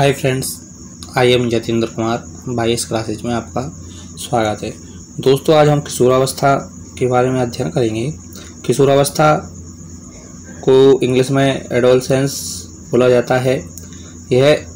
Hi friends, I am Jatendra Kumar. 22 classes में आपका स्वागत है। दोस्तों, आज हम किशोरावस्था के बारे में अध्ययन करेंगे। किशोरावस्था को इंग्लिश में एडोलसेंस बोला जाता है। यह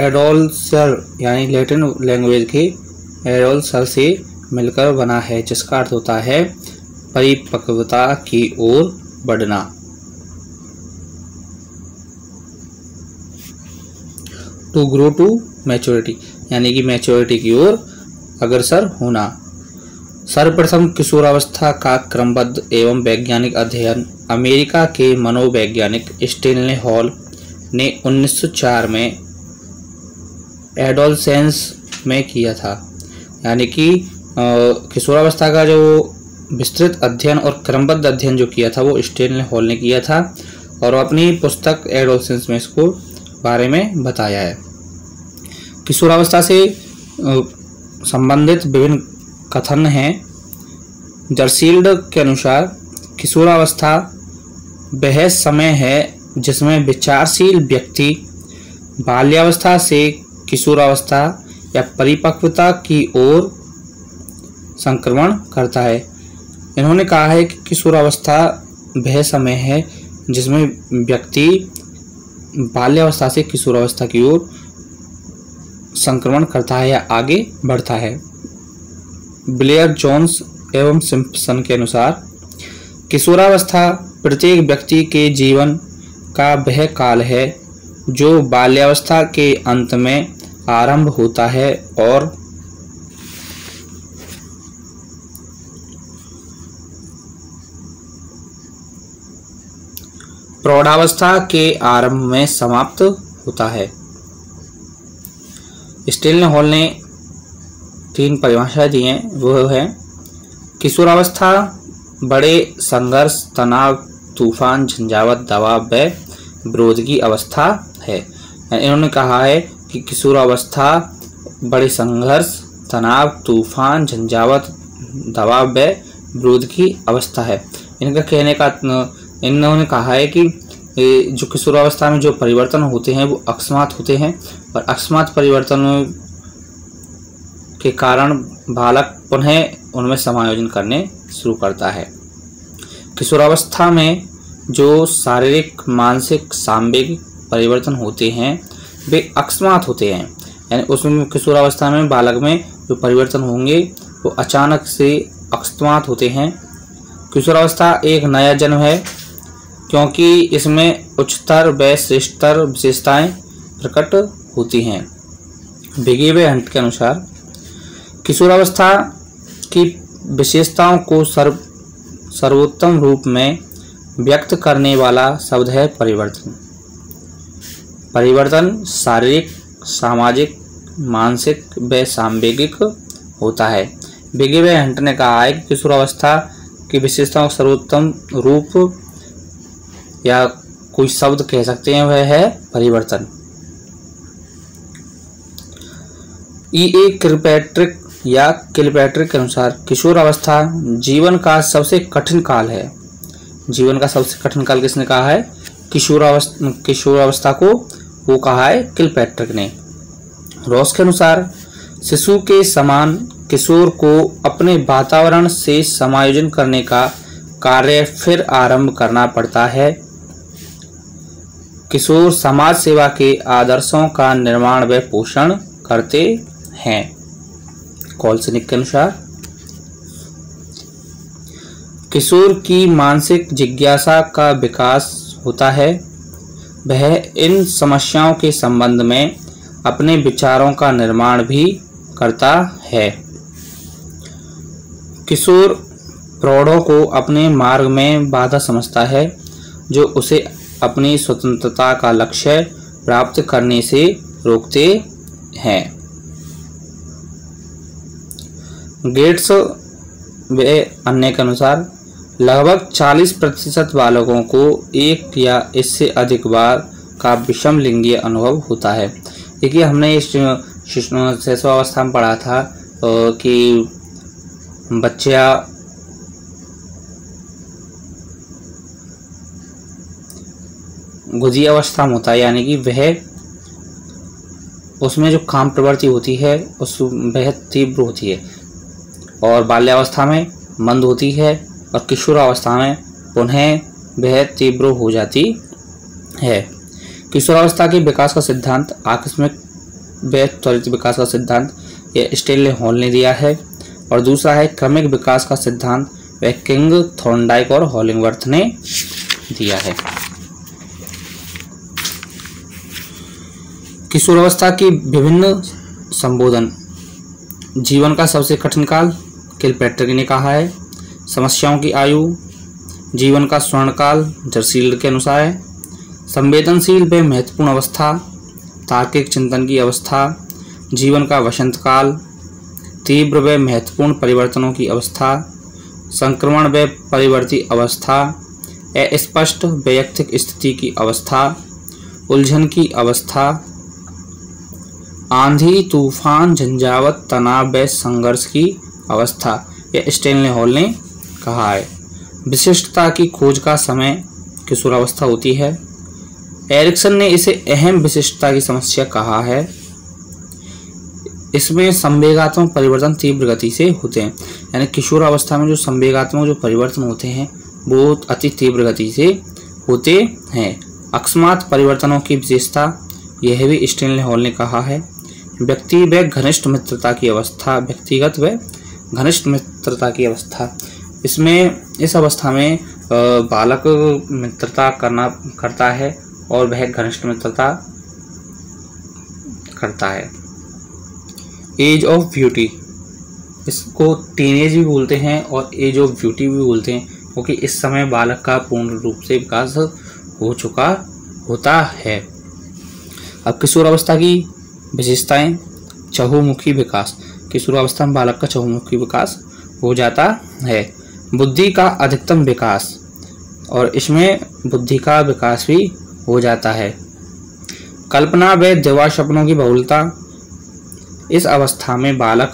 एडोलसर यानी लैटिन लैंग्वेज के एडोलसर से मिलकर बना है, जिसका अर्थ होता है परिपक्वता की ओर बढ़ना। टू ग्रो टू मैच्योरिटी यानी कि मैच्योरिटी की ओर अग्रसर होना। सर्वप्रथम किशोरावस्था का क्रमबद्ध एवं वैज्ञानिक अध्ययन अमेरिका के मनोवैज्ञानिक स्टेनले हॉल ने 1904 में एडोलसेंस में किया था। यानी कि किशोरावस्था का जो विस्तृत अध्ययन और क्रमबद्ध अध्ययन जो किया था वो स्टेनले हॉल ने किया था और अपनी पुस्तक एडोलसेंस में इसको बारे में बताया है। किशोरावस्था से संबंधित विभिन्न कथन हैं। जर्सील्ड के अनुसार किशोरावस्था वह समय है जिसमें विचारशील व्यक्ति बाल्यावस्था से किशोरावस्था या परिपक्वता की ओर संक्रमण करता है। इन्होंने कहा है कि किशोरावस्था वह समय है जिसमें व्यक्ति बाल्यावस्था से किशोरावस्था की ओर संक्रमण करता है या आगे बढ़ता है। ब्लेयर, जोन्स एवं सिम्पसन के अनुसार किशोरावस्था प्रत्येक व्यक्ति के जीवन का वह काल है जो बाल्यावस्था के अंत में आरंभ होता है और प्रौढ़ावस्था के आरंभ में समाप्त होता है। स्टेनले हॉल ने 3 परिभाषाएं दी हैं। वो है किशोरावस्था बड़े संघर्ष, तनाव, तूफान, झंझावत, दबाव व विरोध की अवस्था है। इन्होंने कहा है कि किशोरावस्था बड़े संघर्ष, तनाव, तूफान, झंझावत, दबाव व विरोध की अवस्था है। इनका कहने का इन्होंने कहा है कि जो किशोरावस्था में जो परिवर्तन होते हैं वो अकस्मात होते हैं और अकस्मात परिवर्तनों के कारण बालक पुनः उनमें समायोजन करने शुरू करता है। किशोरावस्था में जो शारीरिक, मानसिक, सांवेगिक परिवर्तन होते हैं वे अकस्मात होते हैं। यानी उसमें किशोरावस्था में बालक में जो परिवर्तन होंगे वो अचानक से अकस्मात होते हैं। किशोरावस्था एक नया जन्म है क्योंकि इसमें उच्चतर व श्रेष्ठतर विशेषताएं प्रकट होती हैं। बिगी व हंट के अनुसार किशोरावस्था की विशेषताओं को सर्वोत्तम रूप में व्यक्त करने वाला शब्द है परिवर्तन। परिवर्तन शारीरिक, सामाजिक, मानसिक व सांवेगिक होता है। बिगी व हंट ने कहा है कि किशोरावस्था की विशेषताओं का सर्वोत्तम रूप या कोई शब्द कह सकते हैं वह है परिवर्तन। E.A. किलपैट्रिक या किलपैट्रिक के अनुसार किशोरावस्था जीवन का सबसे कठिन काल है। जीवन का सबसे कठिन काल किसने कहा है? किशोरावस्था को वो कहा है किलपैट्रिक ने। रॉस के अनुसार शिशु के समान किशोर को अपने वातावरण से समायोजन करने का कार्य फिर आरंभ करना पड़ता है। किशोर समाज सेवा के आदर्शों का निर्माण व पोषण करते हैं। कॉल्सनिक के अनुसार किशोर की मानसिक जिज्ञासा का विकास होता है। वह इन समस्याओं के संबंध में अपने विचारों का निर्माण भी करता है। किशोर प्रौढ़ों को अपने मार्ग में बाधा समझता है जो उसे अपनी स्वतंत्रता का लक्ष्य प्राप्त करने से रोकते हैं। गेट्स व अन्य के अनुसार लगभग 40% बालकों को एक या इससे अधिक बार का विषम लिंगीय अनुभव होता है। देखिए, हमने इस शिशुअवस्था में पढ़ा था कि बच्चा गुजी अवस्था में होता है, यानी कि वह उसमें जो काम प्रवृत्ति होती है उस बेहद तीव्र होती है और बाल्यावस्था में मंद होती है और किशोरावस्था में पुनः बेहद तीव्र हो जाती है। किशोरावस्था के विकास का सिद्धांत आकस्मिक व त्वरित विकास का सिद्धांत यह स्टेनले हॉल ने दिया है और दूसरा है क्रमिक विकास का सिद्धांत, वह किंग, थॉर्नडाइक और हॉलिंगवर्थ ने दिया है। किशोरावस्था की विभिन्न संबोधन। जीवन का सबसे कठिन काल किलपैट्रिक ने कहा है। समस्याओं की आयु, जीवन का स्वर्णकाल जर्सील्ड के अनुसार है। संवेदनशील व महत्वपूर्ण अवस्था, तार्किक चिंतन की अवस्था, जीवन का वसंत काल, तीव्र व महत्वपूर्ण परिवर्तनों की अवस्था, संक्रमण व परिवर्ती अवस्था, अस्पष्ट वैयक्तिक स्थिति की अवस्था, उलझन की अवस्था, आंधी, तूफान, झंझावत, तनाव व संघर्ष की अवस्था, यह स्टेनले हॉल ने कहा है। विशिष्टता की खोज का समय किशोरावस्था होती है। एरिक्सन ने इसे अहम विशिष्टता की समस्या कहा है। इसमें संवेगात्मक परिवर्तन तीव्र गति से होते हैं, यानी किशोरावस्था में जो संवेगात्मक जो परिवर्तन होते हैं वो अति तीव्र गति से होते हैं। अकस्मात परिवर्तनों की विशेषता, यह भी स्टेनले हॉल ने कहा है। व्यक्ति व घनिष्ठ मित्रता की अवस्था, व्यक्तिगत व घनिष्ठ मित्रता की अवस्था, इसमें इस अवस्था में बालक मित्रता करता है और वह घनिष्ठ मित्रता करता है। एज ऑफ ब्यूटी, इसको टीनेज भी बोलते हैं और एज ऑफ ब्यूटी भी बोलते हैं, क्योंकि इस समय बालक का पूर्ण रूप से विकास हो चुका होता है। अब किशोरावस्था की विशेषताएं। चहुमुखी विकास, किशोरावस्था में बालक का चहुमुखी विकास हो जाता है। बुद्धि का अधिकतम विकास, और इसमें बुद्धि का विकास भी हो जाता है। कल्पना व दिवा सपनों की बहुलता, इस अवस्था में बालक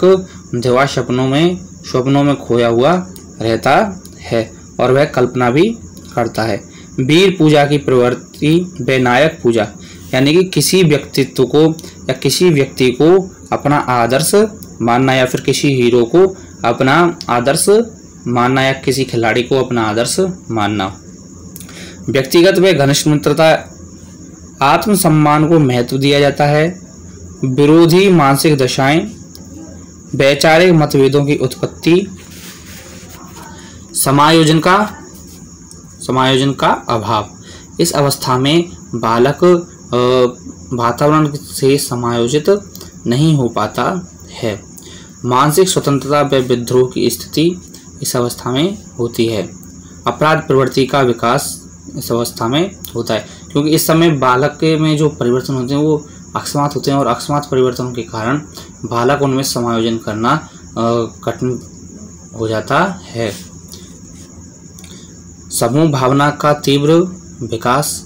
दिवा सपनों में खोया हुआ रहता है और वह कल्पना भी करता है। वीर पूजा की प्रवृत्ति व नायक पूजा, यानी कि किसी व्यक्तित्व को या किसी व्यक्ति को अपना आदर्श मानना या फिर किसी हीरो को अपना आदर्श मानना या किसी खिलाड़ी को अपना आदर्श मानना। व्यक्तिगत व घनिष्ठ मित्रता, आत्मसम्मान को महत्व दिया जाता है। विरोधी मानसिक दशाएं, वैचारिक मतभेदों की उत्पत्ति, समायोजन का अभाव, इस अवस्था में बालक वातावरण से समायोजित नहीं हो पाता है। मानसिक स्वतंत्रता व विद्रोह की स्थिति इस अवस्था में होती है। अपराध प्रवृत्ति का विकास इस अवस्था में होता है, क्योंकि इस समय बालक के में जो परिवर्तन होते हैं वो अकस्मात होते हैं और अकस्मात परिवर्तनों के कारण बालक उनमें समायोजन करना कठिन हो जाता है। समूह भावना का तीव्र विकास,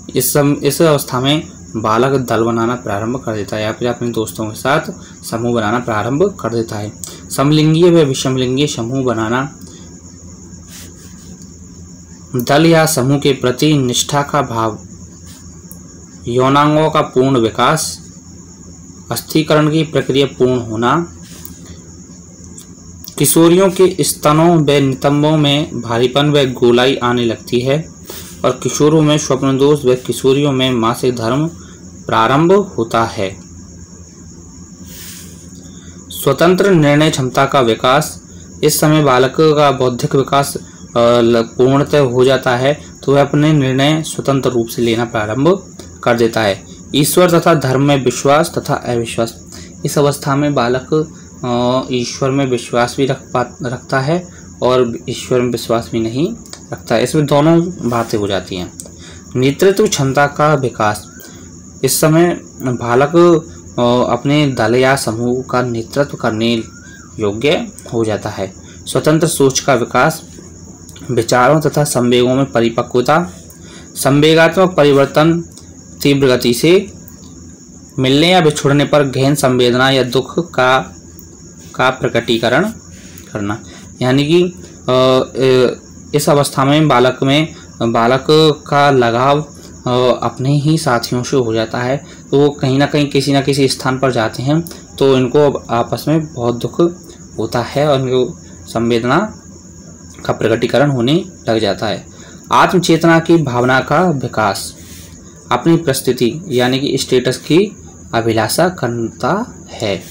इस अवस्था में बालक दल बनाना प्रारंभ कर देता है या फिर अपने दोस्तों के साथ समूह बनाना प्रारंभ कर देता है। समलिंगीय व विषमलिंगीय समूह बनाना, दल या समूह के प्रति निष्ठा का भाव, यौनांगों का पूर्ण विकास, अस्थिकरण की प्रक्रिया पूर्ण होना, किशोरियों के स्तनों व नितंबों में भारीपन व गोलाई आने लगती है और किशोरों में स्वप्न दोष व किशोरियों में मासिक धर्म प्रारंभ होता है। स्वतंत्र निर्णय क्षमता का विकास, इस समय बालक का बौद्धिक विकास पूर्णतः हो जाता है तो वह अपने निर्णय स्वतंत्र रूप से लेना प्रारंभ कर देता है। ईश्वर तथा धर्म में विश्वास तथा अविश्वास, इस अवस्था में बालक ईश्वर में विश्वास भी रखता है और ईश्वर में विश्वास भी नहीं रखता है। इसमें दोनों बातें हो जाती हैं। नेतृत्व क्षमता का विकास, इस समय बालक अपने दल या समूह का नेतृत्व करने योग्य हो जाता है। स्वतंत्र सोच का विकास, विचारों तथा संवेगों में परिपक्वता, संवेगात्मक परिवर्तन, तीव्र गति से मिलने या बिछुड़ने पर गहन संवेदना या दुख का प्रकटीकरण करना, यानी कि इस अवस्था में बालक का लगाव अपने ही साथियों से हो जाता है, तो वो कहीं ना कहीं किसी न किसी स्थान पर जाते हैं तो इनको आपस में बहुत दुख होता है और इनको संवेदना का प्रकटीकरण होने लग जाता है। आत्मचेतना की भावना का विकास अपनी परिस्थिति यानी कि स्टेटस की अभिलाषा करता है।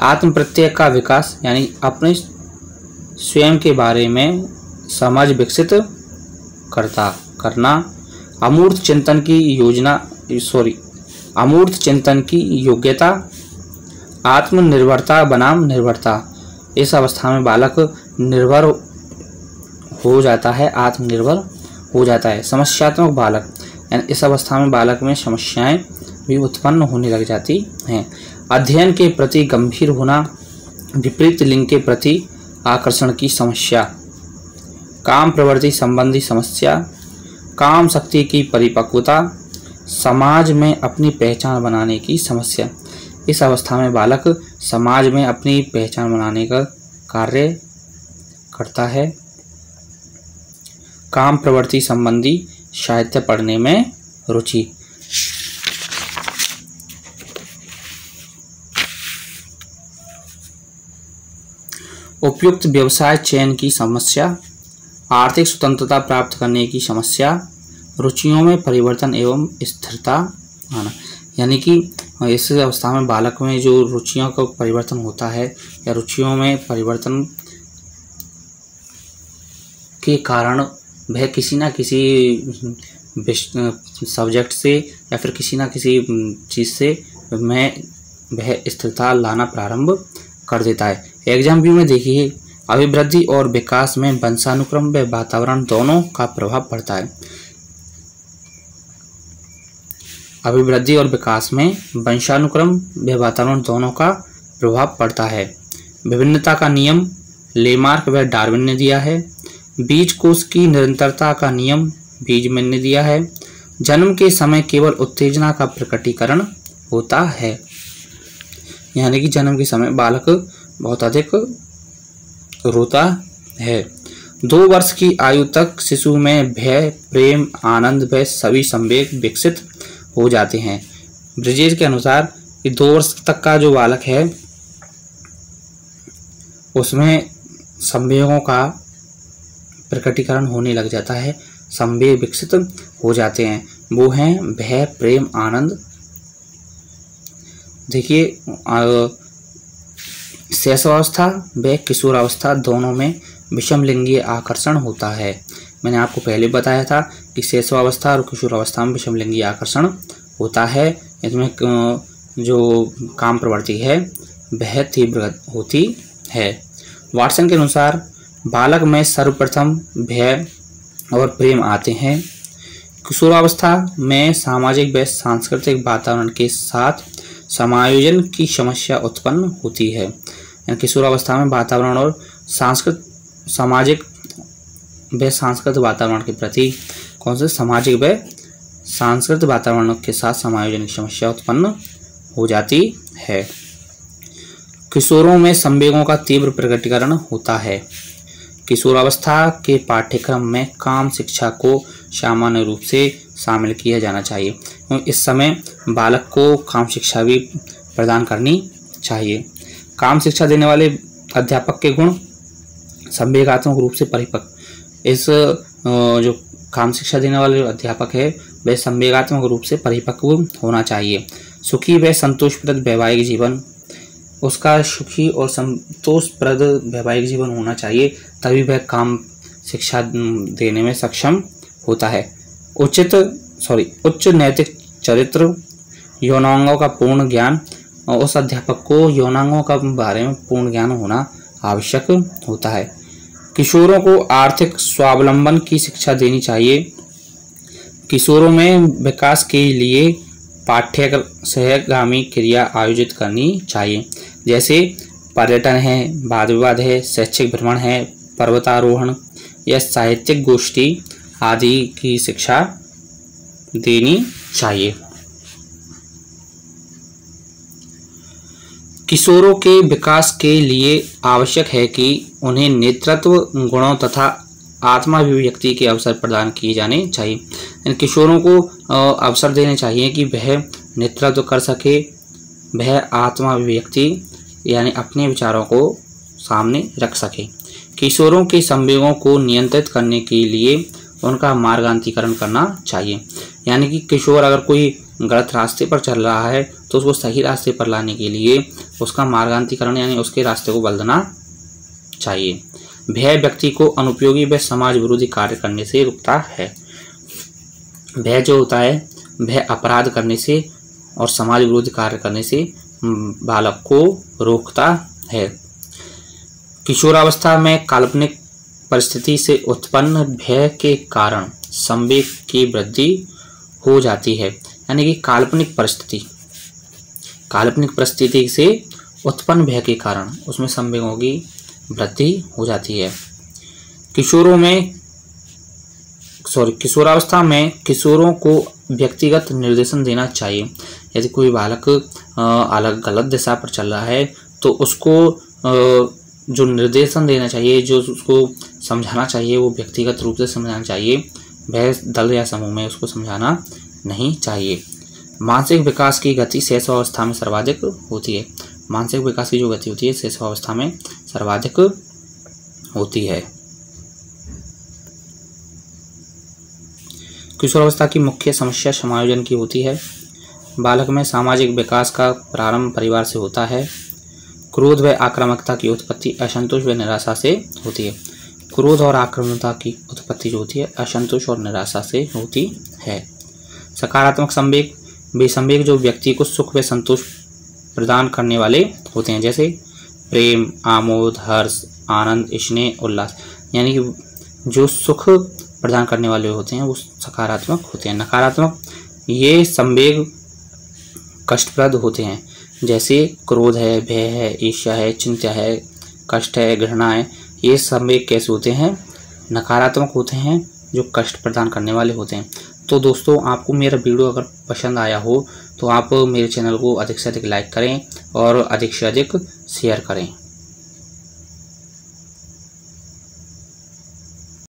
आत्म प्रत्यय का विकास यानी अपने स्वयं के बारे में समझ विकसित करना। अमूर्त चिंतन की योग्यता। आत्मनिर्भरता बनाम निर्भरता। इस अवस्था में बालक निर्भर हो जाता है, आत्मनिर्भर हो जाता है। समस्यात्मक बालक यानी इस अवस्था में बालक में समस्याएं भी उत्पन्न होने लग जाती हैं। अध्ययन के प्रति गंभीर होना। विपरीत लिंग के प्रति आकर्षण की समस्या। काम प्रवृत्ति संबंधी समस्या। काम शक्ति की परिपक्वता। समाज में अपनी पहचान बनाने की समस्या। इस अवस्था में बालक समाज में अपनी पहचान बनाने का कार्य करता है। काम प्रवृत्ति संबंधी साहित्य पढ़ने में रुचि। उपयुक्त व्यवसाय चयन की समस्या। आर्थिक स्वतंत्रता प्राप्त करने की समस्या। रुचियों में परिवर्तन एवं स्थिरता आना। यानी कि इस अवस्था में बालक में जो रुचियों का परिवर्तन होता है या रुचियों में परिवर्तन के कारण वह किसी न किसी सब्जेक्ट से या फिर किसी न किसी चीज़ से वह स्थिरता लाना प्रारंभ कर देता है। एग्जाम बी में देखिए, अभिवृद्धि और विकास में वंशानुक्रम व वातावरण दोनों का प्रभाव पड़ता है। अभिवृद्धि और विकास में वंशानुक्रम व वातावरण दोनों का प्रभाव पड़ता है। विभिन्नता का नियम लेमार्क व डार्विन ने दिया है। बीज कोष की निरंतरता का नियम बीजमैन ने दिया है। जन्म के समय केवल उत्तेजना का प्रकटीकरण होता है। यानी कि जन्म के समय बालक बहुत अधिक रोता है। 2 वर्ष की आयु तक शिशु में भय, प्रेम, आनंद व सभी संवेग विकसित हो जाते हैं। ब्रिजेश के अनुसार कि 2 वर्ष तक का जो बालक है उसमें संवेगों का प्रकटीकरण होने लग जाता है, संवेग विकसित हो जाते हैं। वो हैं भय, प्रेम, आनंद। देखिए शैशवावस्था व किशोरावस्था दोनों में विषम लिंगीय आकर्षण होता है। मैंने आपको पहले बताया था कि शैशवावस्था और किशोरावस्था में विषम लिंगीय आकर्षण होता है। इसमें जो काम प्रवृत्ति है वह तीव्र होती है। वाटसन के अनुसार बालक में सर्वप्रथम भय और प्रेम आते हैं। किशोरावस्था में सामाजिक व सांस्कृतिक वातावरण के साथ समायोजन की समस्या उत्पन्न होती है। किशोरावस्था में वातावरण और सामाजिक व सांस्कृतिक वातावरण के प्रति कौन से सामाजिक व सांस्कृतिक वातावरण के साथ समायोजन की समस्या उत्पन्न हो जाती है। किशोरों में संवेगों का तीव्र प्रकटीकरण होता है। किशोरावस्था के पाठ्यक्रम में काम शिक्षा को सामान्य रूप से शामिल किया जाना चाहिए। इस समय बालक को काम शिक्षा भी प्रदान करनी चाहिए। काम शिक्षा देने वाले अध्यापक के गुण संवेगात्मक रूप से परिपक्व। इस जो काम शिक्षा देने वाले अध्यापक है वह संवेगात्मक रूप से परिपक्व होना चाहिए। सुखी व संतोषप्रद वैवाहिक जीवन, उसका सुखी और संतोषप्रद वैवाहिक जीवन होना चाहिए, तभी वह काम शिक्षा देने में सक्षम होता है। उच्च नैतिक चरित्र, यौनांगों का पूर्ण ज्ञान, और उस अध्यापक को यौनांगों का बारे में पूर्ण ज्ञान होना आवश्यक होता है। किशोरों को आर्थिक स्वावलंबन की शिक्षा देनी चाहिए। किशोरों में विकास के लिए पाठ्य सहगामी क्रिया आयोजित करनी चाहिए, जैसे पर्यटन है, वाद विवाद है, शैक्षिक भ्रमण है, पर्वतारोहण या साहित्यिक गोष्ठी आदि की शिक्षा देनी चाहिए। किशोरों के विकास के लिए आवश्यक है कि उन्हें नेतृत्व गुणों तथा आत्माभिव्यक्ति के अवसर प्रदान किए जाने चाहिए। इन किशोरों को अवसर देने चाहिए कि वह नेतृत्व कर सके, वह आत्माभिव्यक्ति यानी अपने विचारों को सामने रख सके। किशोरों के संवेगों को नियंत्रित करने के लिए उनका मार्गांतरीकरण करना चाहिए। यानी कि किशोर अगर कोई गलत रास्ते पर चल रहा है तो उसको सही रास्ते पर लाने के लिए उसका मार्गांतरीकरण यानी उसके रास्ते को बदलना चाहिए। भय व्यक्ति को अनुपयोगी व समाज विरोधी कार्य करने से रोकता है। भय जो होता है वह अपराध करने से और समाज विरोधी कार्य करने से बालक को रोकता है। किशोरावस्था में काल्पनिक परिस्थिति से उत्पन्न भय के कारण संवेग की वृद्धि हो जाती है। यानी कि काल्पनिक परिस्थिति से उत्पन्न भय के कारण उसमें संवेगों की वृद्धि हो जाती है। किशोरावस्था में किशोरों को व्यक्तिगत निर्देशन देना चाहिए। यदि कोई बालक अलग गलत दिशा पर चल रहा है तो उसको जो निर्देशन देना चाहिए, जो उसको समझाना चाहिए, वो व्यक्तिगत रूप से समझाना चाहिए, वह दल या समूह में उसको समझाना नहीं चाहिए। मानसिक विकास की गति शैशवावस्था में सर्वाधिक होती है। मानसिक विकास की जो गति होती है शैशवावस्था में सर्वाधिक होती है। किशोरावस्था की मुख्य समस्या समायोजन की होती है। बालक में सामाजिक विकास का प्रारंभ परिवार से होता है। क्रोध व आक्रामकता की उत्पत्ति असंतोष व निराशा से होती है। क्रोध और आक्रामकता की उत्पत्ति जो होती है असंतोष और निराशा से होती है। सकारात्मक संवेग वे संवेग जो व्यक्ति को सुख व संतोष प्रदान करने वाले होते हैं, जैसे प्रेम, आमोद, हर्ष, आनंद, स्नेह, उल्लास। यानी कि जो सुख प्रदान करने वाले होते हैं वो सकारात्मक होते हैं। नकारात्मक ये संवेग कष्टप्रद होते हैं, जैसे क्रोध है, भय है, ईर्ष्या है, चिंता है, कष्ट है, घृणा है। ये संवेग कैसे होते हैं? नकारात्मक होते हैं, जो कष्ट प्रदान करने वाले होते हैं। तो दोस्तों, आपको मेरा वीडियो अगर पसंद आया हो तो आप मेरे चैनल को अधिक से अधिक लाइक करें और अधिक से अधिक शेयर करें।